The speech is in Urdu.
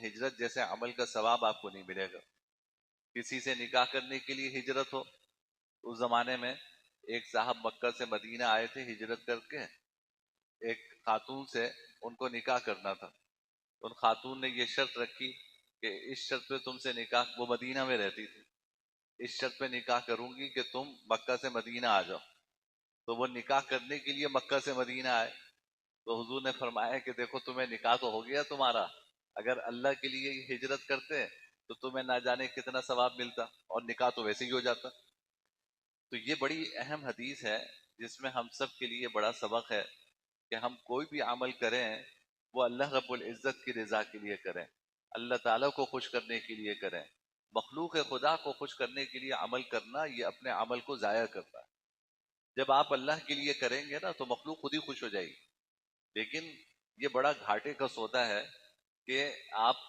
ہجرت جیسے عمل کا ثواب آپ کو نہیں ملے گا. کسی سے نکاح کرنے کے لیے ہجرت ہو، اس زمانے میں ایک صاحب مکہ سے مدینہ آئے تھے ہجرت کر کے، ایک خاتون سے ان کو نکاح کرنا تھا. ان خاتون نے یہ شرط رکھی کہ اس شرط پہ تم سے نکاح، وہ مدینہ میں رہتی تھی، اس شرط پہ نکاح کروں گی کہ تم مکہ سے مدینہ آ جاؤ. تو وہ نکاح کرنے کے لیے مکہ سے مدینہ آئے. تو حضور نے فرمایا کہ دیکھو تمہیں نکاح تو ہو گیا تمہارا، اگر اللہ کے لیے یہ ہجرت کرتے تو تمہیں نہ جانے کتنا ثواب ملتا، اور نکاح تو ویسے ہی ہو جاتا. تو یہ بڑی اہم حدیث ہے جس میں ہم سب کے لیے بڑا سبق ہے کہ ہم کوئی بھی عمل کریں وہ اللہ رب العزت کی رضا کے لیے کریں، اللہ تعالیٰ کو خوش کرنے کے لیے کریں. مخلوق خدا کو خوش کرنے کے لیے عمل کرنا یہ اپنے عمل کو ضائع کرتا ہے. جب آپ اللہ کے لیے کریں گے نا تو مخلوق خود ہی خوش ہو جائے گی. لیکن یہ بڑا گھاٹے کا سودا ہے کہ آپ